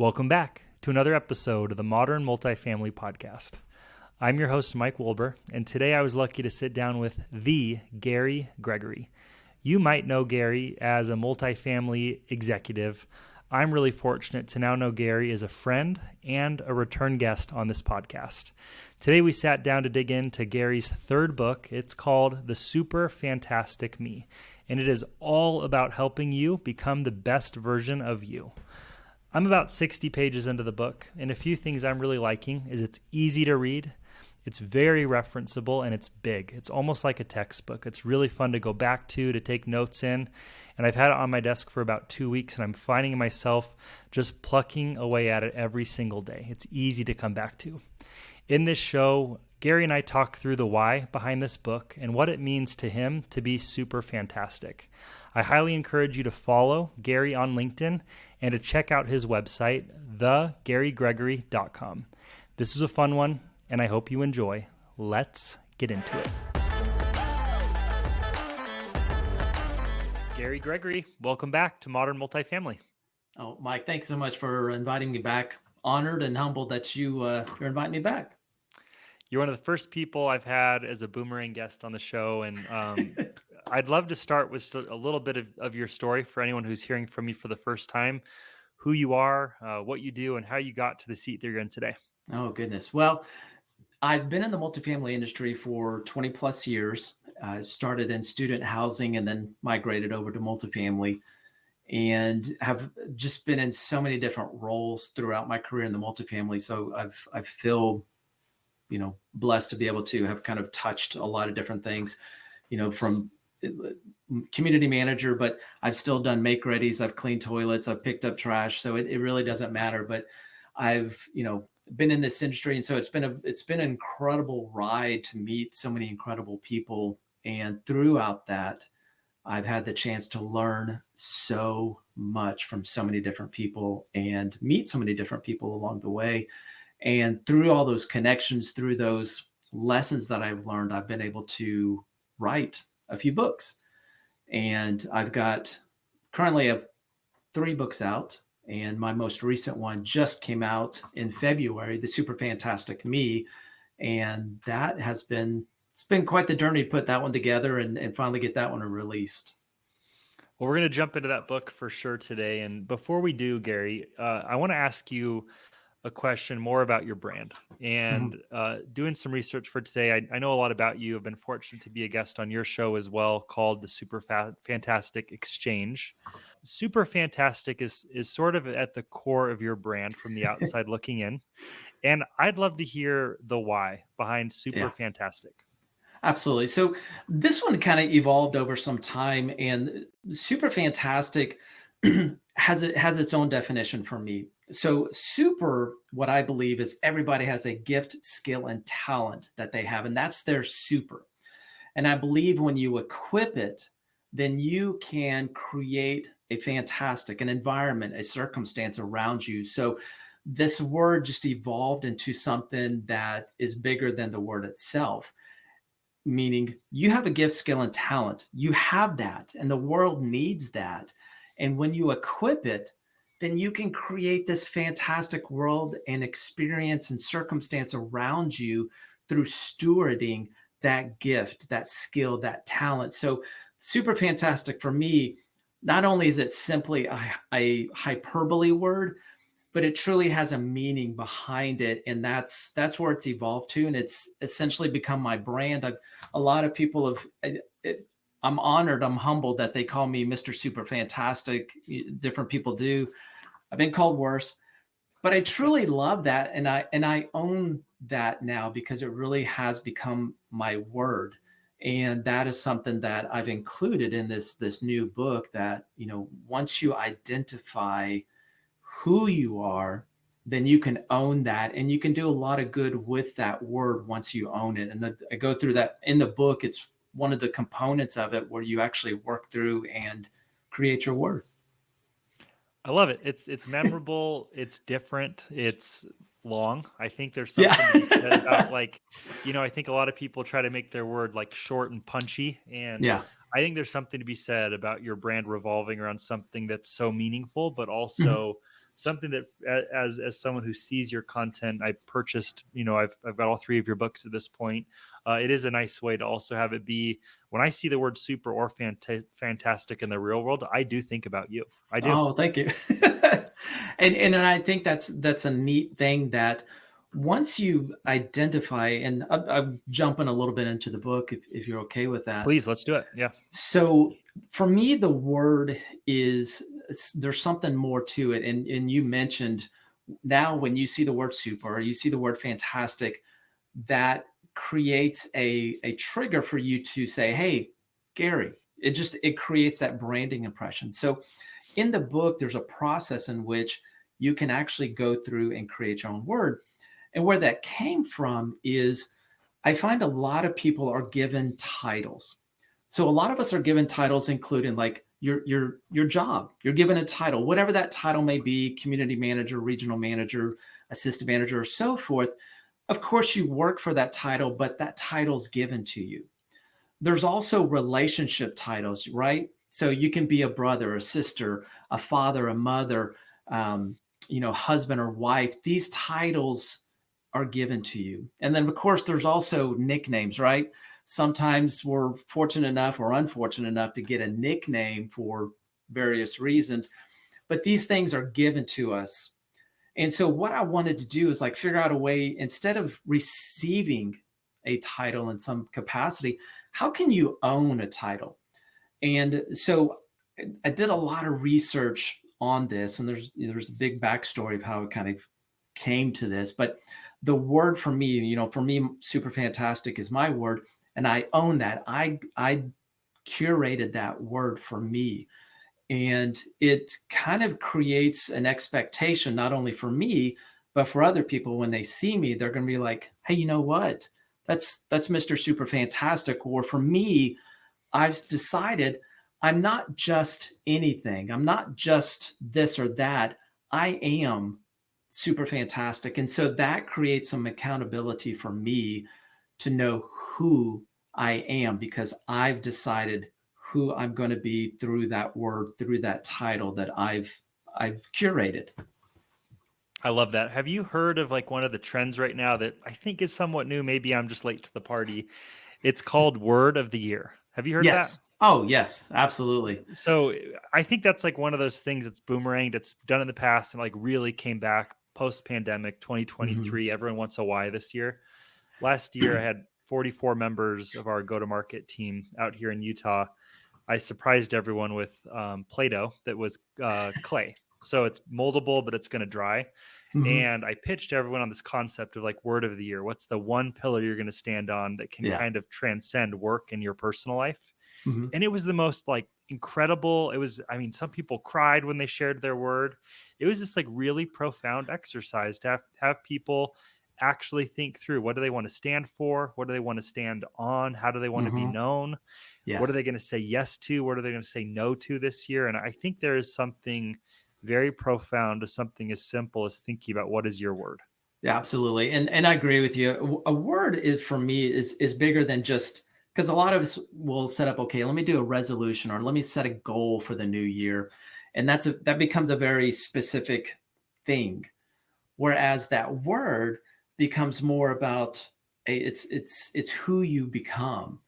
Welcome back to another episode of the Modern Multifamily Podcast. I'm your host, Mike Wolber, and today I was lucky to sit down with the Gary Gregory. You might know Gary as a multifamily executive. I'm really fortunate to now know Gary as a friend and a return guest on this podcast. Today we sat down to dig into Gary's third book. It's called The SUPERFANTASTIC Me, and it is all about helping you become the best version of you. I'm about 60 pages into the book, and a few things I'm really liking is it's easy to read, it's very referenceable, and it's big. It's almost like a textbook. It's really fun to go back to take notes in, and I've had it on my desk for about 2 weeks, and I'm finding myself just plucking away at it every single day. It's easy to come back to. In this show, Gary and I talk through the why behind this book and what it means to him to be super fantastic. I highly encourage you to follow Gary on LinkedIn and to check out his website, thegarygregory.com. This was a fun one, and I hope you enjoy. Let's get into it. Gary Gregory, welcome back to Modern Multifamily. Oh, Mike, thanks so much for inviting me back. Honored and humbled that you're inviting me back. You're one of the first people I've had as a boomerang guest on the show, and I'd love to start with a little bit of your story for anyone who's hearing from you for the first time, who you are, what you do, and how you got to the seat that you're in today. Oh, goodness. Well, I've been in the multifamily industry for 20 plus years. I started in student housing and then migrated over to multifamily, and have just been in so many different roles throughout my career in the multifamily. So I feel, blessed to be able to have kind of touched a lot of different things, from community manager, but I've still done make readies. I've cleaned toilets. I've picked up trash. So it really doesn't matter, but I've, been in this industry. And so it's been an incredible ride to meet so many incredible people. And throughout that, I've had the chance to learn so much from so many different people and meet so many different people along the way. And through all those connections, through those lessons that I've learned, I've been able to write a few books. And currently have 3 books out. And my most recent one just came out in February, The SUPERFANTASTIC Me. And it's been quite the journey to put that one together and finally get that one released. Well, we're going to jump into that book for sure today. And before we do, Gary, I want to ask you a question more about your brand. And doing some research for today, I know a lot about you. I've been fortunate to be a guest on your show as well, called the SUPERFANTASTIC Exchange. Super Fantastic is sort of at the core of your brand from the outside looking in. And I'd love to hear the why behind Super Fantastic. Absolutely. So this one kind of evolved over some time, and Super Fantastic has its own definition for me. So super, what I believe is everybody has a gift, skill, and talent that they have, and that's their super. And I believe when you equip it, then you can create an environment, a circumstance around you. So this word just evolved into something that is bigger than the word itself, meaning you have a gift, skill, and talent. You have that, and the world needs that. And when you equip it, then you can create this fantastic world and experience and circumstance around you through stewarding that gift, that skill, that talent. So Super Fantastic for me, not only is it simply a hyperbole word, but it truly has a meaning behind it. And that's where it's evolved to. And it's essentially become my brand. A lot of people I'm honored, I'm humbled that they call me Mr. Super Fantastic. Different people do. I've been called worse, but I truly love that. And I own that now because it really has become my word. And that is something that I've included in this new book that, once you identify who you are, then you can own that, and you can do a lot of good with that word once you own it. And I go through that in the book. It's one of the components of it where you actually work through and create your word. I love it. It's memorable. It's different. It's long. I think there's something to be said about I think a lot of people try to make their word short and punchy. And I think there's something to be said about your brand revolving around something that's so meaningful, but also something that as someone who sees your content, I purchased, I've got all 3 of your books at this point. It is a nice way to also have it be, when I see the word super or fantastic in the real world, I do think about you. I do. Oh, thank you. And I think that's a neat thing that once you identify, and I'm jumping a little bit into the book if you're okay with that. Please, let's do it. Yeah. So for me, the word is, there's something more to it. And you mentioned, now when you see the word super or you see the word fantastic, that creates a trigger for you to say, hey, Gary. It creates that branding impression. So in the book, there's a process in which you can actually go through and create your own word. And where that came from is, I find a lot of people are given titles. So a lot of us are given titles, including like your job. You're given a title, whatever that title may be: community manager, regional manager, assistant manager, or so forth. Of course, you work for that title, but that title's given to you. There's also relationship titles, right? So you can be a brother, a sister, a father, a mother, husband or wife. These titles are given to you. And then, of course, there's also nicknames, right? Sometimes we're fortunate enough or unfortunate enough to get a nickname for various reasons, but these things are given to us. And so what I wanted to do is like figure out a way, instead of receiving a title in some capacity, how can you own a title? And so I did a lot of research on this, and there's a big backstory of how it kind of came to this. But the word for me, super fantastic is my word, and I own that. I curated that word for me. And it kind of creates an expectation, not only for me, but for other people. When they see me, they're going to be like, hey, you know what? That's Mr. Super Fantastic. Or for me, I've decided I'm not just anything. I'm not just this or that. I am super fantastic. And so that creates some accountability for me to know who I am, because I've decided who I'm going to be through that word, through that title that I've curated. I love that. Have you heard of like one of the trends right now that I think is somewhat new? Maybe I'm just late to the party. It's called Word of the Year. Have you heard of that? Yes. Oh, yes, absolutely. So I think that's like one of those things that's boomeranged. It's done in the past and like really came back post pandemic Mhm. 2023. Everyone wants a why this year. Last year, I had 44 members of our go to market team out here in Utah. I surprised everyone with Play-Doh that was clay. So it's moldable, but it's going to dry. Mhm. And I pitched everyone on this concept of like word of the year. What's the one pillar you're going to stand on that can Yeah. kind of transcend work in your personal life? Mhm. And it was the most like incredible. It was, I mean, some people cried when they shared their word. It was this like really profound exercise to have people actually think through, what do they want to stand for? What do they want to stand on? How do they want to be Mhm. known? What are Yes. they going to say yes to? What are they going to say no to this year? And I think there is something very profound to something as simple as thinking about what is your word. Yeah, absolutely. And I agree with you. A word is, for me, is bigger than just, because a lot of us will set up, okay, let me do a resolution or let me set a goal for the new year. And that becomes a very specific thing. Whereas that word becomes more about it's who you become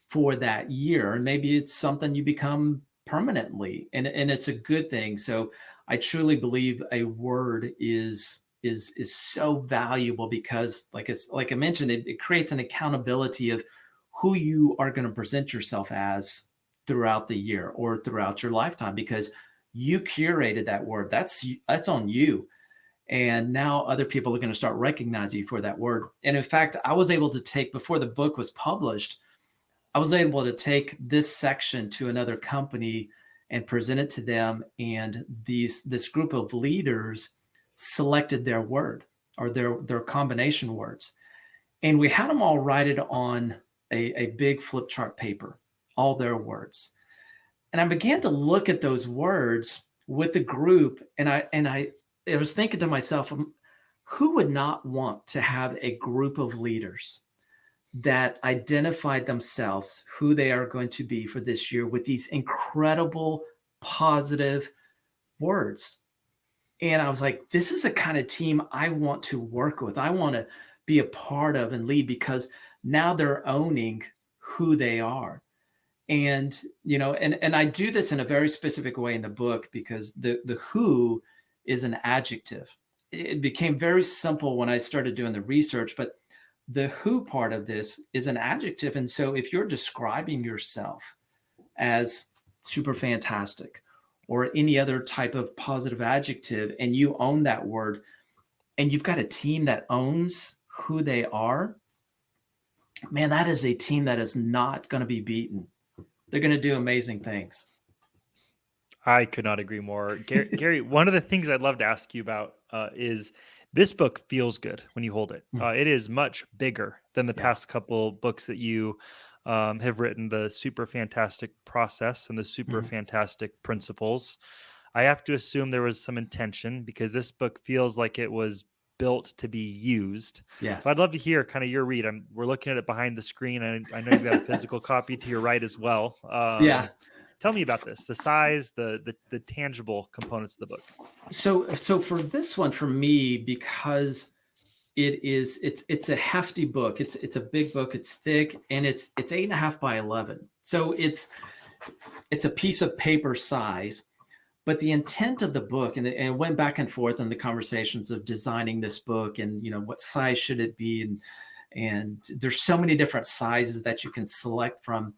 for that year. And maybe it's something you become permanently, and it's a good thing. So I truly believe a word is so valuable, because like I mentioned, it creates an accountability of who you are going to present yourself as throughout the year or throughout your lifetime, because you curated that word. That's on you. And now other people are going to start recognizing you for that word. And in fact, I was able to take, before the book was published, I was able to take this section to another company and present it to them. And this group of leaders selected their word, or their combination words. And we had them all write it on a big flip chart paper, all their words. And I began to look at those words with the group, and I was thinking to myself, who would not want to have a group of leaders that identified themselves, who they are going to be for this year, with these incredible positive words? And I was like, this is the kind of team I want to work with. I want to be a part of and lead, because now they're owning who they are. And, and I do this in a very specific way in the book, because the who is an adjective. It became very simple when I started doing the research, but the who part of this is an adjective. And so if you're describing yourself as super fantastic or any other type of positive adjective, and you own that word, and you've got a team that owns who they are, man, that is a team that is not going to be beaten. They're going to do amazing things. I could not agree more. Gary, one of the things I'd love to ask you about is this book feels good when you hold it. It is much bigger than the Yeah. past couple books that you have written, the Super Fantastic Process and the Super Fantastic Principles. I have to assume there was some intention, because this book feels like it was built to be used. Yes. So I'd love to hear kind of your read. We're looking at it behind the screen, and I know you've got a physical copy to your right as well. Yeah. Tell me about this, the size, the tangible components of the book. So for this one, for me, because it's a hefty book. It's a big book. It's thick, and it's 8.5 by 11. So it's a piece of paper size. But the intent of the book, and it went back and forth in the conversations of designing this book, and what size should it be, and there's so many different sizes that you can select from.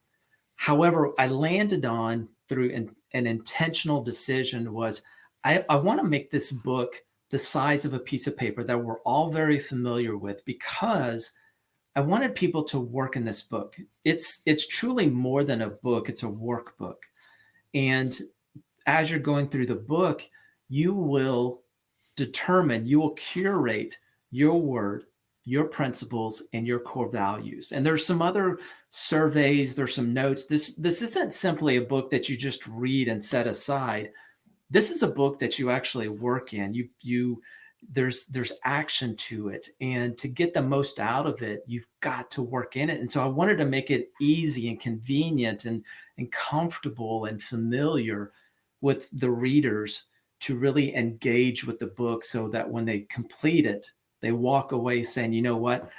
However, I landed on, through an intentional decision, was I want to make this book the size of a piece of paper that we're all very familiar with, because I wanted people to work in this book. It's truly more than a book. It's a workbook. And as you're going through the book, you will curate your word, your principles, and your core values. And there's some other surveys, there's some notes. This isn't simply a book that you just read and set aside. This is a book that you actually work in. There's action to it. And to get the most out of it, you've got to work in it. And so I wanted to make it easy and convenient and comfortable and familiar with the readers to really engage with the book, so that when they complete it, they walk away saying, you know what?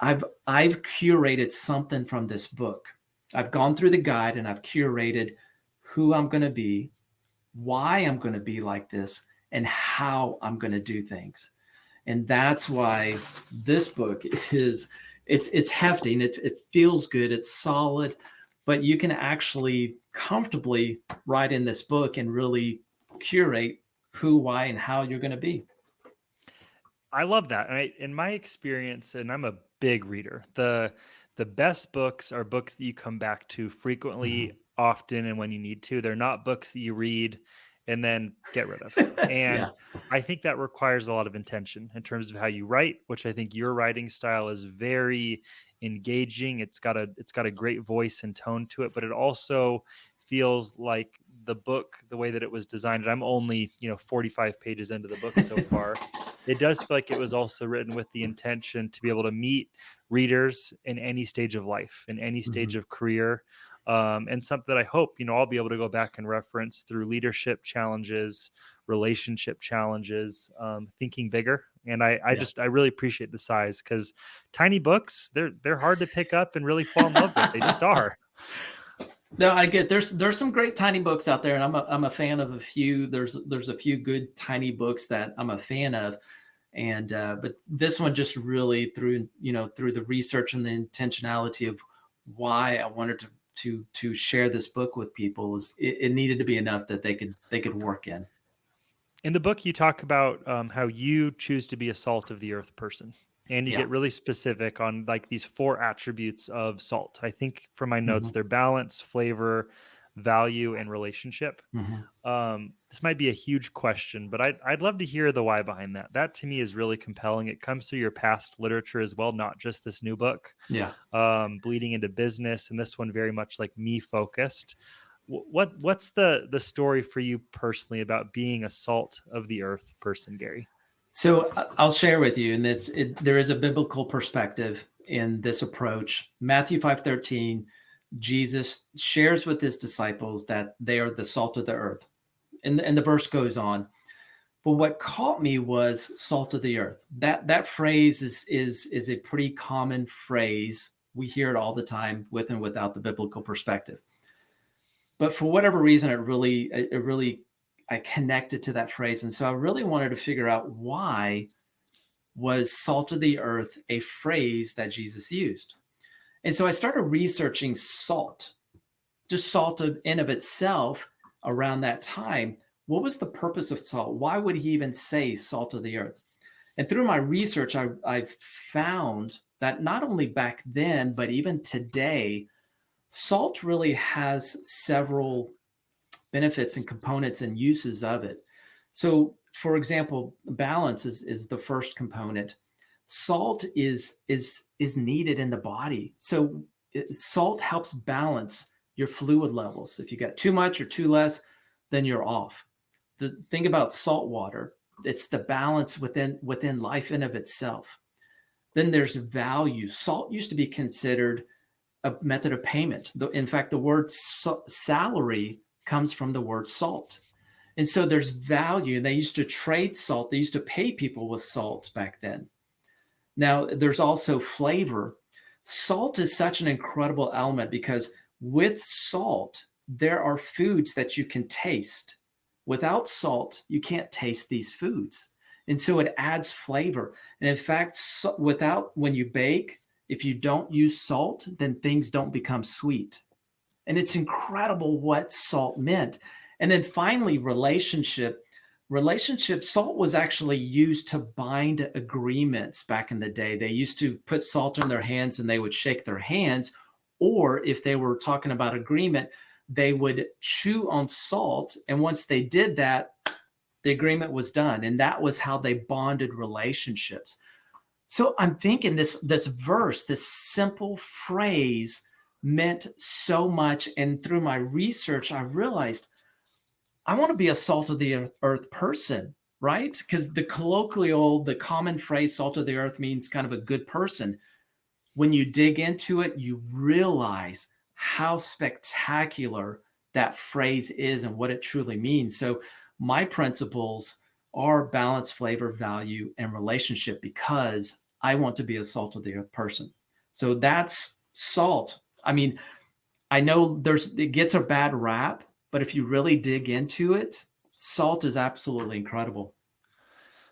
I've curated something from this book. I've gone through the guide, and I've curated who I'm going to be, why I'm going to be like this, and how I'm going to do things. And that's why this book it's hefty, and it feels good. It's solid, but you can actually comfortably write in this book and really curate who, why, and how you're going to be. I love that. In my experience, and I'm a big reader, the best books are books that you come back to frequently, often, and when you need to. They're not books that you read and then get rid of. And Yeah. I think that requires a lot of intention in terms of how you write, which I think your writing style is very engaging. It's got a great voice and tone to it, but it also feels like the book, the way that it was designed, and I'm only 45 pages into the book so far. It does feel like it was also written with the intention to be able to meet readers in any stage of life, in any stage of career, and something that I hope I'll be able to go back and reference through leadership challenges, relationship challenges, thinking bigger. And I really appreciate the size, because tiny books, they're hard to pick up and really fall in love with. They just are. No, I get there's some great tiny books out there, and I'm a fan of a few. There's a few good tiny books that I'm a fan of, and but this one just really, through the research and the intentionality of why I wanted to share this book with people, was it needed to be enough that they could work in. In the book, you talk about how you choose to be a salt of the earth person, and you Yeah. get really specific on like these 4 attributes of salt. I think from my notes, Mhm. they're balance, flavor, value, and relationship. Mhm. This might be a huge question, but I'd love to hear the why behind that. That to me is really compelling. It comes through your past literature as well, not just this new book, Yeah. bleeding into business, and this one very much like me focused. What's the story for you personally about being a salt of the earth person, Gary? So I'll share with you, and there is a biblical perspective in this approach. Matthew 5:13, Jesus shares with his disciples that they are the salt of the earth. And the verse goes on, But what caught me was salt of the earth. That phrase is a pretty common phrase. We hear it all the time with and without the biblical perspective. But for whatever reason, it really I connected to that phrase. And so I really wanted to figure out, why was salt of the earth a phrase that Jesus used? And so I started researching salt, just salt in of itself around that time. What was the purpose of salt? Why would he even say salt of the earth? And through my research, I found that not only back then, but even today, salt really has several benefits and components and uses of it. So, for example, balance is the first component. Salt is needed in the body. So salt helps balance your fluid levels. If you got too much or too less, then you're off. The thing about salt water, it's the balance within life in of itself. Then there's value. Salt used to be considered a method of payment. In fact, the word salary comes from the word salt. And so there's value. They used to trade salt. They used to pay people with salt back then. Now, there's also flavor. Salt is such an incredible element because with salt, there are foods that you can taste. Without salt, you can't taste these foods. And so it adds flavor. And in fact, when you bake, if you don't use salt, then things don't become sweet. And it's incredible what salt meant. And then finally, relationship, salt was actually used to bind agreements back in the day. They used to put salt in their hands and they would shake their hands. Or if they were talking about agreement, they would chew on salt. And once they did that, the agreement was done. And that was how they bonded relationships. So I'm thinking this verse, this simple phrase meant so much. And through my research, I realized I want to be a salt of the earth person, right? Because the common phrase salt of the earth means kind of a good person. When you dig into it, you realize how spectacular that phrase is and what it truly means. So my principles are balance, flavor, value, and relationship, because I want to be a salt of the earth person. So that's salt. I mean, I know it gets a bad rap, but if you really dig into it, salt is absolutely incredible.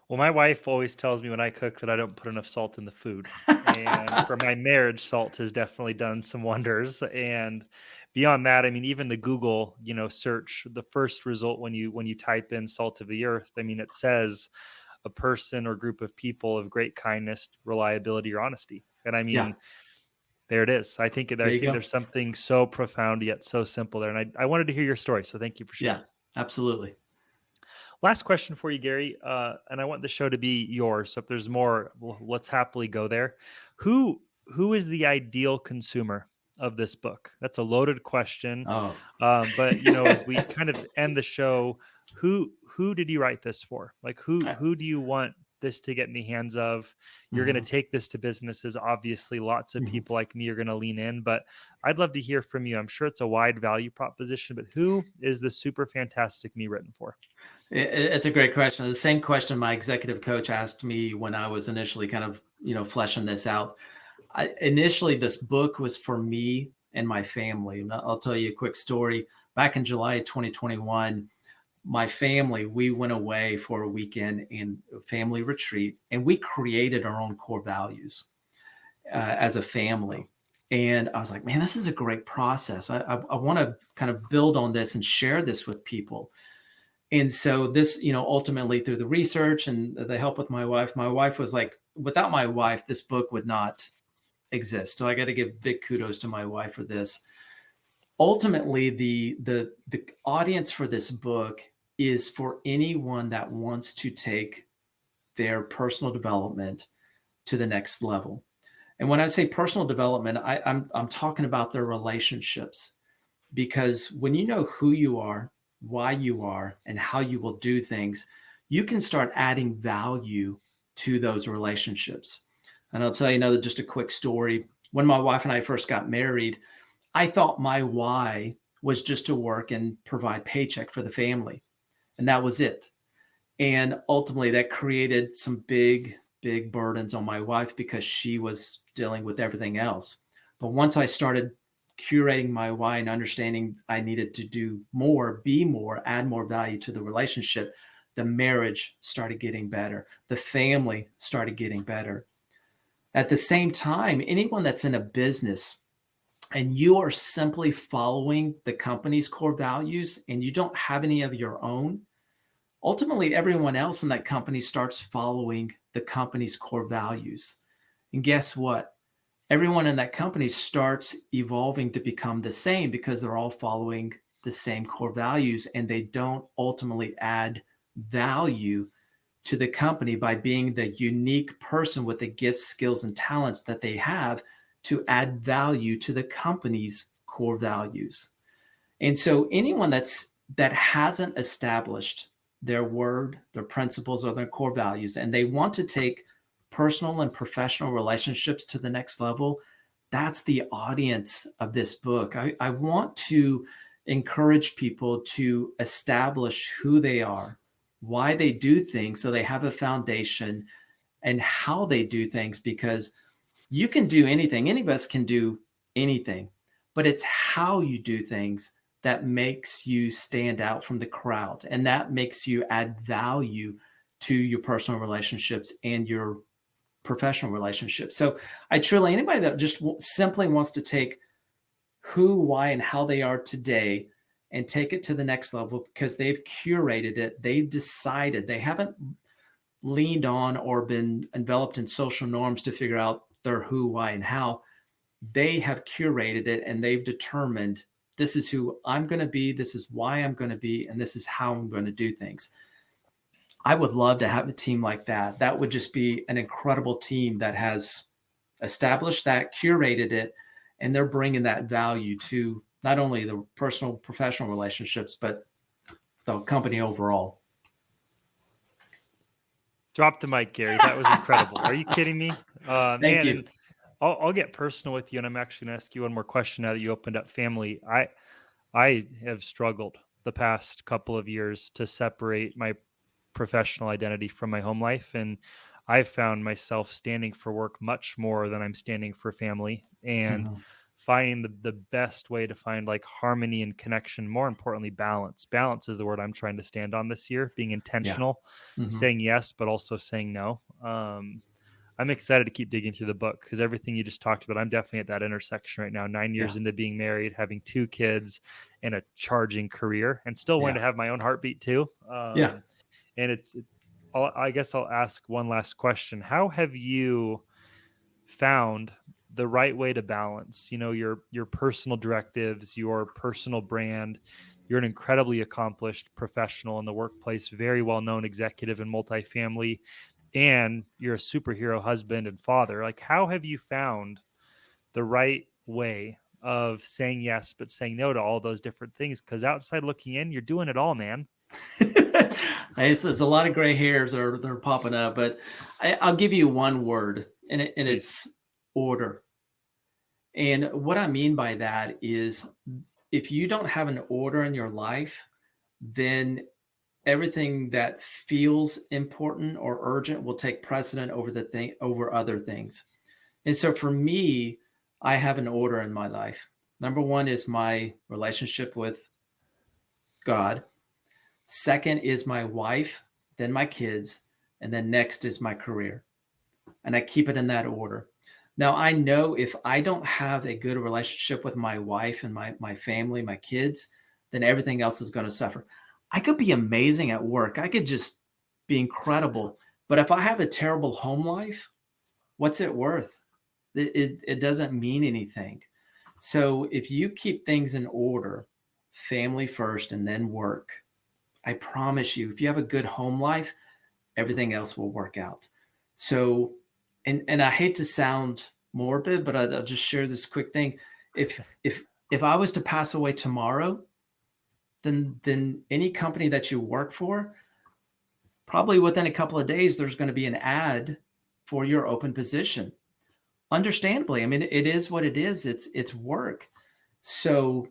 Well, my wife always tells me when I cook that I don't put enough salt in the food. And for my marriage, salt has definitely done some wonders. And beyond that, I mean, even the Google, search, the first result when you type in salt of the earth, I mean, it says a person or group of people of great kindness, reliability, or honesty. And I Yeah, mean, there it is. there I you think go. there's something so profound yet so simple there. And I wanted to hear your story. So thank you for Yeah, sharing. absolutely. Last question for you, Gary, and I want the show to be yours. So if there's more, let's happily go there. Who who is the ideal consumer of this book? That's a loaded question, Oh, but as we kind of end the show, who did you write this for? Like who do you want this to get in the hands of? You're going to mhm, take this to businesses. Obviously, lots of mhm. people like me are going to lean in, but I'd love to hear from you. I'm sure it's a wide value proposition, but who is the super fantastic me written for? It's a great question. The same question my executive coach asked me when I was initially kind of, fleshing this out. Initially, this book was for me and my family. And I'll tell you a quick story. Back in July of 2021, my family, we went away for a weekend in a family retreat, and we created our own core values as a family. And I was like, man, this is a great process. I want to kind of build on this and share this with people. And so this, ultimately through the research and the help with my wife was like, without my wife, this book would not exist. So I got to give big kudos to my wife for this. Ultimately, the audience for this book is for anyone that wants to take their personal development to the next level. And when I say personal development, I'm talking about their relationships, because when you know who you are, why you are, and how you will do things, you can start adding value to those relationships. And I'll tell you just a quick story. When my wife and I first got married, I thought my why was just to work and provide paycheck for the family. And that was it. And ultimately that created some big, big burdens on my wife because she was dealing with everything else. But once I started curating my why and understanding I needed to do more, be more, add more value to the relationship, the marriage started getting better. The family started getting better. At the same time, anyone that's in a business and you are simply following the company's core values and you don't have any of your own, ultimately everyone else in that company starts following the company's core values. And guess what? Everyone in that company starts evolving to become the same because they're all following the same core values, and they don't ultimately add value to the company by being the unique person with the gifts, skills, and talents that they have to add value to the company's core values. And so anyone that hasn't established their word, their principles, or their core values, and they want to take personal and professional relationships to the next level, that's the audience of this book. I want to encourage people to establish who they are, why they do things, so they have a foundation, and how they do things, because you can do anything. Any of us can do anything, but it's how you do things that makes you stand out from the crowd, and that makes you add value to your personal relationships and your professional relationships. So I truly, anybody that just simply wants to take who, why, and how they are today and take it to the next level because they've curated it, they've decided, they haven't leaned on or been enveloped in social norms to figure out their who, why, and how. They have curated it and they've determined this is who I'm going to be, this is why I'm going to be, and this is how I'm going to do things. I would love to have a team like that. That would just be an incredible team that has established that, curated it, and they're bringing that value to not only the personal, professional relationships, but the company overall. Drop the mic, Gary. That was incredible. Are you kidding me? Thank Man, you. and I'll get personal with you, and I'm actually going to ask you one more question now that you opened up family. I have struggled the past couple of years to separate my professional identity from my home life, and I've found myself standing for work much more than I'm standing for family, and Mhm. finding the best way to find like harmony and connection. More importantly, balance is the word I'm trying to stand on this year, being Yeah. intentional, Mhm. saying yes but also saying no. I'm excited to keep digging through the book because everything you just talked about, I'm definitely at that intersection right now. 9 years Yeah. into being married, having 2 kids, and a charging career, and still wanting Yeah. to have my own heartbeat too. Yeah. And I guess I'll ask one last question. How have you found the right way to balance, your personal directives, your personal brand? You're an incredibly accomplished professional in the workplace, very well known executive in multifamily, and you're a superhero husband and father. Like, how have you found the right way of saying yes but saying no to all those different things? Because outside looking in, you're doing it all, man. It's a lot of gray hairs they're popping up, but I'll give you one word, and Please. it's order. And what I mean by that is if you don't have an order in your life, then everything that feels important or urgent will take precedent over other things. And so for me, I have an order in my life. Number one is my relationship with God. Second is my wife, then my kids, and then next is my career. And I keep it in that order. Now, I know if I don't have a good relationship with my wife and my family, my kids, then everything else is going to suffer. I could be amazing at work. I could just be incredible. But if I have a terrible home life, what's it worth? It doesn't mean anything. So if you keep things in order, family first and then work, I promise you, if you have a good home life, everything else will work out. So, and I hate to sound morbid, but I'll just share this quick thing. If I was to pass away tomorrow, then any company that you work for, probably within a couple of days, there's going to be an ad for your open position. Understandably, I mean, it is what it is. It's work. So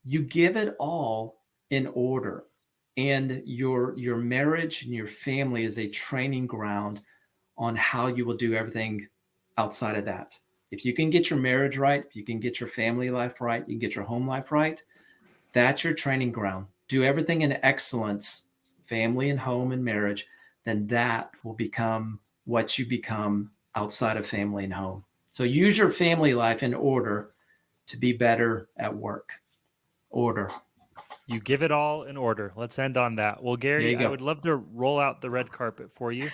you give it all in order. And your marriage and your family is a training ground on how you will do everything outside of that. If you can get your marriage right, if you can get your family life right, you can get your home life right, that's your training ground. Do everything in excellence, family and home and marriage, then that will become what you become outside of family and home. So use your family life in order to be better at work. Order. You give it all in order. Let's end on that. Well, There Gary, you I go. would love to roll out the red carpet for you.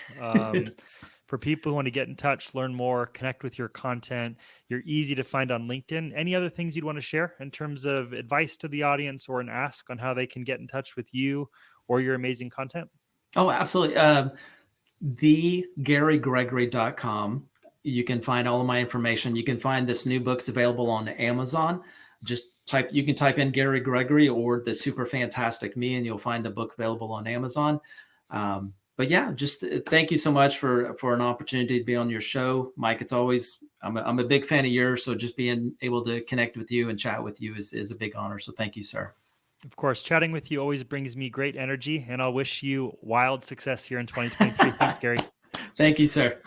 For people who want to get in touch, learn more, connect with your content, you're easy to find on LinkedIn. Any other things you'd want to share in terms of advice to the audience or an ask on how they can get in touch with you or your amazing content? Oh, absolutely. TheGaryGregory.com. You can find all of my information. You can find this new book's available on Amazon. You can type in Gary Gregory or the Super Fantastic Me, and you'll find the book available on Amazon. But yeah, just thank you so much for an opportunity to be on your show, Mike. I'm a big fan of yours, so just being able to connect with you and chat with you is a big honor. So thank you, sir. Of course, chatting with you always brings me great energy, and I'll wish you wild success here in 2023. Thanks, Gary. Thank you, sir.